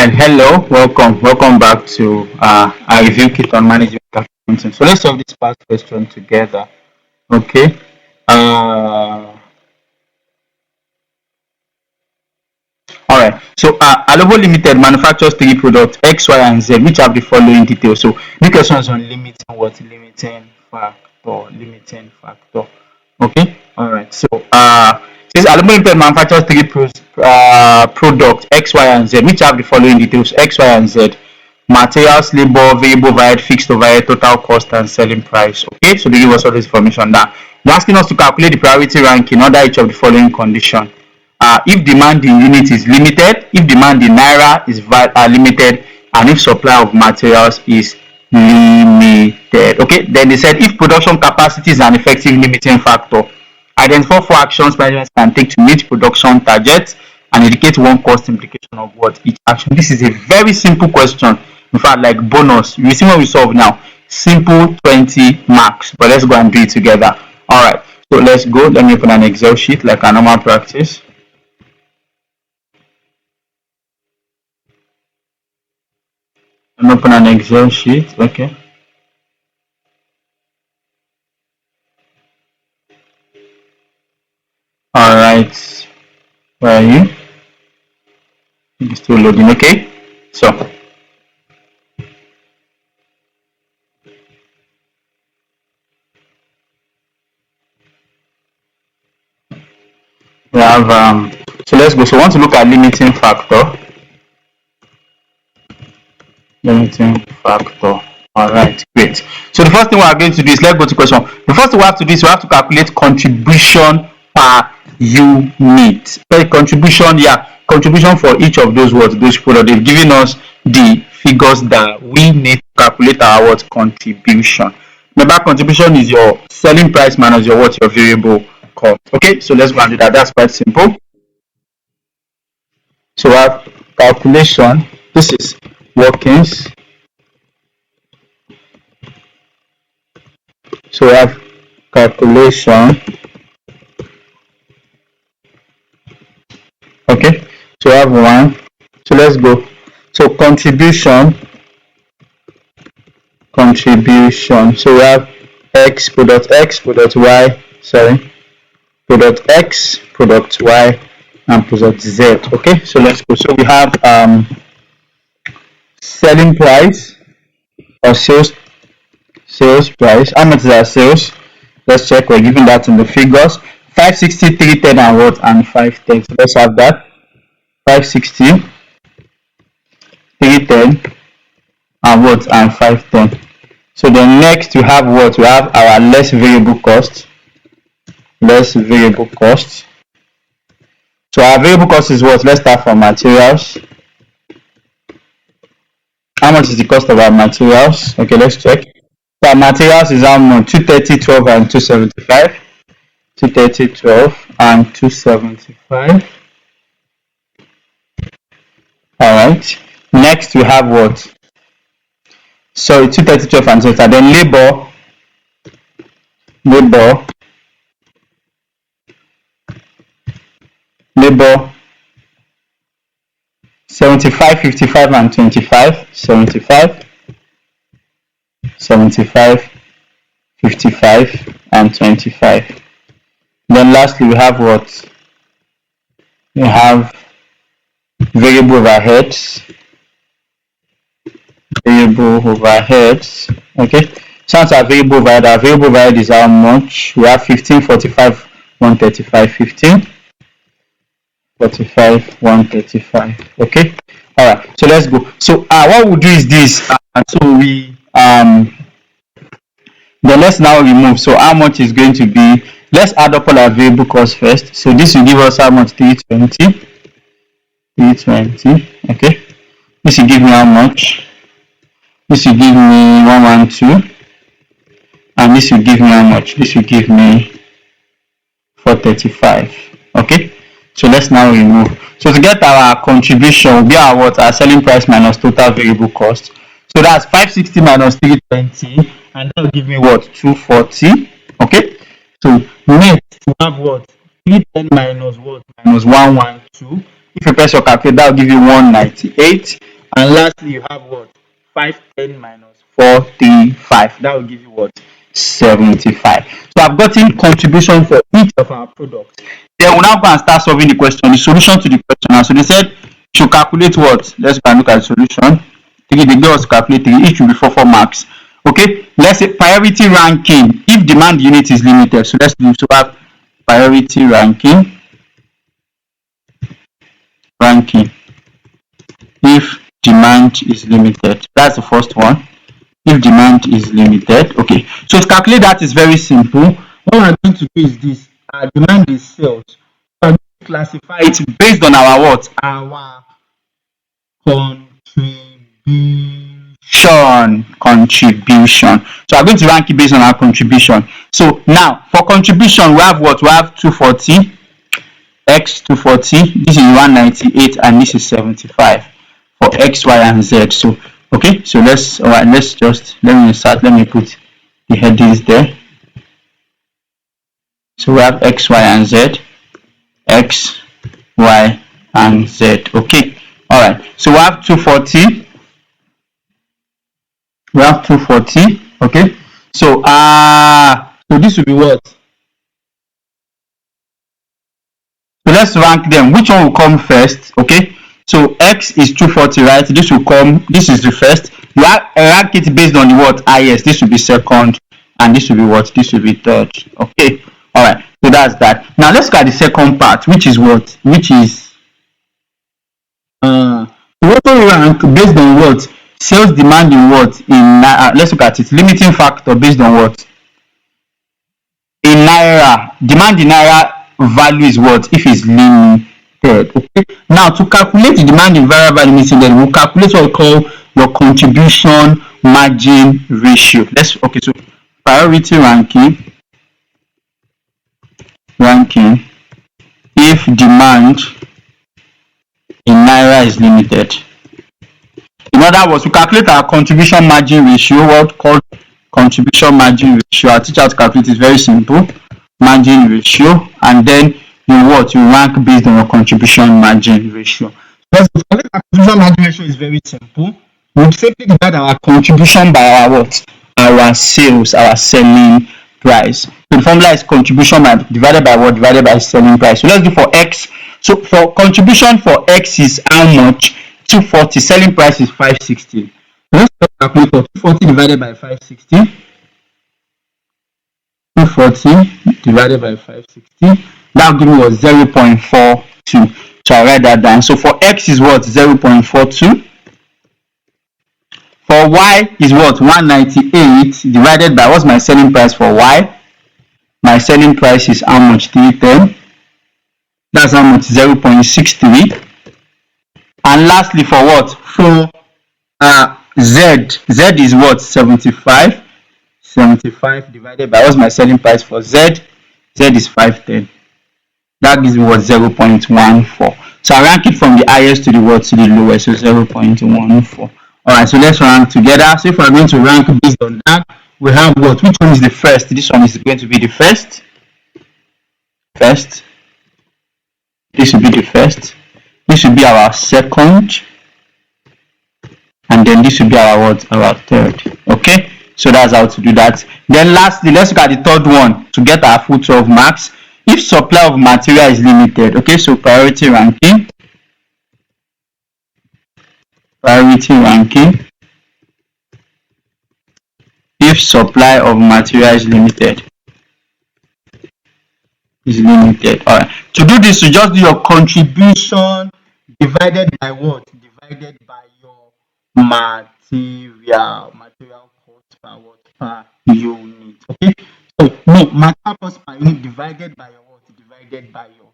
Right, hello, welcome back to our review kit on management accounting. So let's solve this past question together. Okay. Uh, all right. So Alobo Limited manufactures three products X, Y, and Z, which have the following details. So the question is on limiting what? Limiting factor. Okay. All right. So says Alobo Limited manufactures three products X, Y, and Z, which have the following details X, Y, and Z. Materials, labor, variable overhead, fixed overhead, total cost, and selling price. Okay, so they give us all this information now. They're asking us to calculate the priority ranking under each of the following condition. If demand in units is limited, if demand in naira is limited, and if supply of materials is limited. Okay, then they said if production capacity is an effective limiting factor, identify 4 actions management can take to meet production targets and indicate one cost implication of what each action. This is a very simple question. In fact, like bonus, you see what we solve now. Simple 20 marks. But let's go and do it together. All right. So let's go. Let me open an Excel sheet like a normal practice. I'm open an Excel sheet. Okay. All right. Where are you? It's still loading. Okay. So we have so let's go. So we want to look at limiting factor. Limiting factor. All right, great. So the first thing we are going to do is let's go to question. The first thing we have to do is we have to calculate contribution per unit. Contribution, yeah, contribution for each of those words, those products. They've given us the figures that we need to calculate our what contribution. Remember, contribution is your selling price minus your what your variable cost. Okay, so let's go and do that. That's quite simple. So we have calculation. This is workings. So we have calculation. Okay, so we have one. So let's go. So contribution. So we have x product y, product x, product y, and product z. Okay, so let's go. So we have selling price or sales price. How much is our sales? Let's check. We're giving that in the figures. 560, 310, and what? And 510. So let's have that. 560, 310, and what? And 510. So then next we have what? We have our less variable cost. So our variable cost is what? Let's start from materials. How much is the cost of our materials? Okay, let's check. So our materials is how much? 230, 12, and 275. 230, 12, and 275. Alright. Next we have what? Sorry, 230, 12, and 275. Then labor 75, 55, and 25. 75, 55, and 25. Then lastly we have what? We have variable overheads. Okay, so that's our variable overhead. Our variable overhead is how much? We have 15, 45, 135. 15, 45, 135. Okay, all right, so let's go. So what we'll do is this. So we then let's now remove. So how much is going to be? Let's add up all our variable costs first. So this will give us how much? 320. Okay, this will give me how much? This will give me 112, and this will give me how much? This will give me 435. Okay, so let's now remove. So to get our contribution will be our what? Our selling price minus total variable cost. So that's 560 minus 320, and that will give me what? 240. Okay, so next we have what? 310 minus what? Minus 112. If you press your calculator, that will give you 198. And lastly, you have what? 510 minus 435. That will give you what? 75. So I've gotten contribution for each of our products. Then we'll now go and start solving the question, the solution to the question. And so they said, should calculate what? Let's go and look at the solution. They give us to calculate 3. Each will be 4 marks. Okay, let's say priority ranking if demand unit is limited. So let's do so have priority ranking if demand is limited. That's the first one. If demand is limited. Okay, so to calculate that is very simple. What we're going to do is this: our demand is sales. We're going to classify it based on our what? Our contribution. So I'm going to rank it based on our contribution. So now for contribution, we have what? We have 240, x 240. This is 198, and this is 75 for x, y, and z. So okay, so let's let me put the headings there. So we have x, y, and z, x, y, and z. Okay, all right. So we have 240. We have 240. Okay. So so this will be what? So let's rank them. Which one will come first? Okay. So x is 240, right? This will come. This is the first. You rank it based on the what? Highest. This will be second, and this will be what? This will be third. Okay. All right. So that's that. Now let's look at the second part, which is what? Which is what we rank based on what? Sales demand in what? In let's look at it. Limiting factor based on what? In naira. Demand in naira value is what? If it's limited. Okay. Now to calculate the demand in variable limited, then we'll calculate what we call your contribution margin ratio. Okay. So priority ranking if demand in naira is limited. In other words, we calculate our contribution margin ratio, what called contribution margin ratio. Our teacher to calculate is very simple. Margin ratio, and then you rank based on your contribution margin ratio. Because to calculate our contribution margin ratio is very simple. We simply divide our contribution by our what? Our sales, our selling price. So the formula is contribution divided by what? Divided by selling price. So let's do for x. So for contribution for x is how much? 240. Selling price is 560. Let's calculate 240 divided by 560. 240 divided by 560. That will give me what? 0.42. So I write that down. So for x is what? 0.42. For y is what? 198 divided by what's my selling price for y? My selling price is how much? 310. That's how much? 0.63. And lastly, for what? For z. Z is what? 75. 75 divided by what's my selling price for z? Z is 510. That gives me what? 0.14. So I rank it from the highest to the what? To the lowest. So 0.14. Alright, so let's rank together. So if we're going to rank based on that, we have what? Which one is the first? This one is going to be the first. This will be the first. This will be our second. And then this will be our what? Our third. Okay? So that's how to do that. Then lastly, let's look at the third one to get our full 12 marks. If supply of material is limited. Okay, so priority ranking. If supply of material is limited. Alright. To do this, you just do your contribution divided by what? Divided by your material cost per what? Per unit. Okay. So no, material cost per unit divided by your what? Divided by your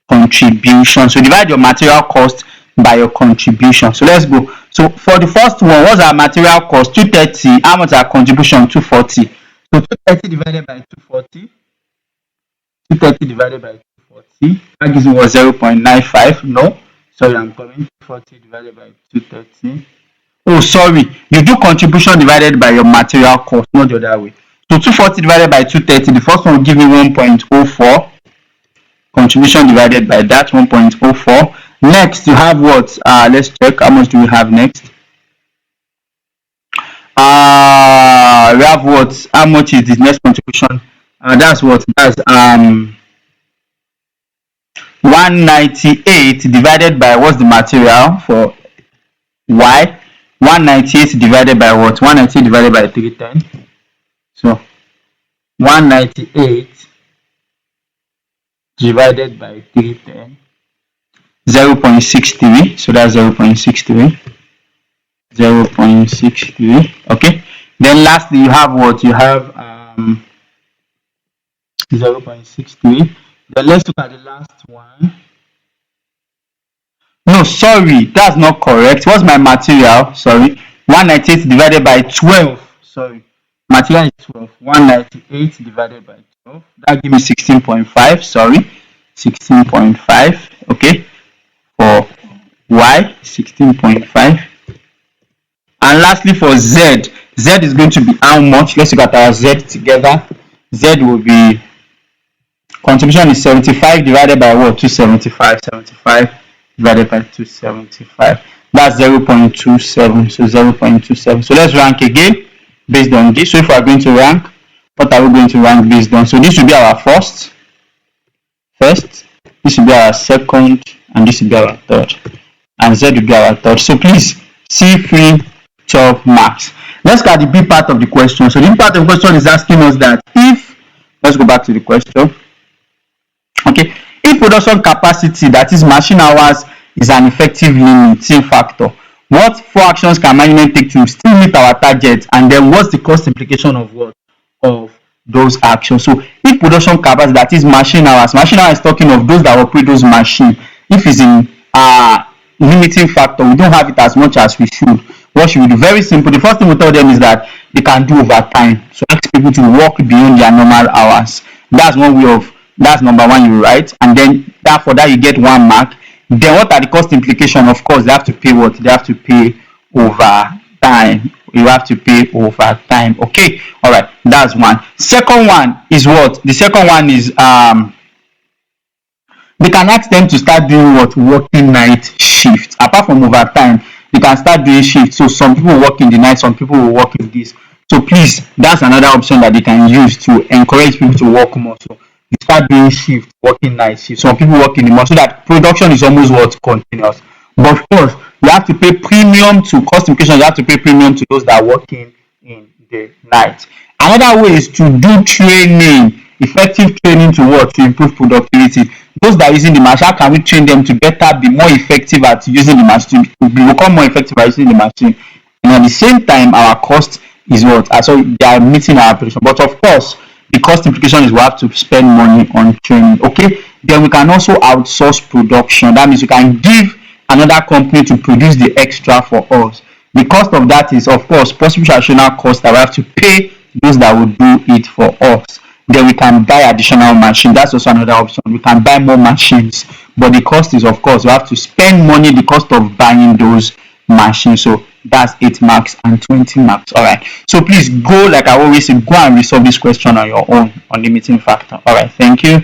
contribution. So divide your material cost by your contribution. So let's go. So for the first one, what's our material cost? 230. How much our contribution? 240. So 230 divided by 240. 230 divided by 240. That gives me what? 0.95. No. Sorry, I'm coming. 240 divided by 230. Oh, sorry. You do contribution divided by your material cost, not the other way. So 240 divided by 230. The first one will give me 1.04. Contribution divided by that 1.04. Next, you have what? Let's check how much do we have next. We have what? How much is the next contribution? That's what? That's 198 divided by what's the material for Y? 198 divided by what? 198 divided by 310. So 198 divided by 310, 0.63. So that's 0.63. 0.63. Okay. Then lastly, you have what? You have 0.63. Then let's look at the last one. No, sorry, that's not correct. What's my material? Sorry, 198 divided by 12. Sorry, material is 12. 198 divided by 12. That gives me 16.5. Sorry, 16.5. Okay, for Y, 16.5. And lastly, for Z, Z is going to be how much? Let's look at our Z together. Z will be, contribution is 75 divided by what? 275. 75 divided by 275. That's 0.27. So 0.27. So let's rank again based on this. So if we are going to rank, what are we going to rank based on? So this will be our first, this will be our second, and this will be our third. And Z will be our third. So please, C3 12 marks. Let's look at the B part of the question. So the B part of the question is asking us that if, let's go back to the question. Okay, if production capacity, that is machine hours, is an effective limiting factor, what 4 actions can management take to still meet our target, and then what's the cost implication of what? Of those actions. So if production capacity, that is machine hours is talking of those that operate those machines. If it's in limiting factor, we don't have it as much as we should. What should we do? Very simple. The first thing we tell them is that they can do overtime. So ask people to work beyond their normal hours. That's one way of, that's number one you write, and then for that you get 1 mark. Then what are the cost implications? Of course, they have to pay what? They have to pay overtime. You have to pay overtime. Okay, all right, that's one. Second one is what? The second one is they can ask them to start doing what? Working night shift. Apart from overtime, they can start doing shift. So some people work in the night, some people will work in this. So please, that's another option that they can use to encourage people to work more. So you start doing shift, working night shift. Some people work in the morning, so that production is almost what? Continuous. But of course, you have to pay premium to cost implications. You have to pay premium to those that are working in the night. Another way is to do training, effective training to what? To improve productivity. Those that are using the machine, how can we train them to better be more effective at using the machine, to become more effective at using the machine? And at the same time, our cost is what? So they are meeting our operation. But of course, the cost implication is we have to spend money on training. Okay, then we can also outsource production. That means we can give another company to produce the extra for us. The cost of that is, of course, possible additional cost that we have to pay those that will do it for us. Then we can buy additional machines. That's also another option. We can buy more machines, but the cost is, of course, we have to spend money, the cost of buying those machines. So that's 8 marks and 20 marks. All right, so please go, like I always say, go and resolve this question on your own on limiting factor. All right, thank you.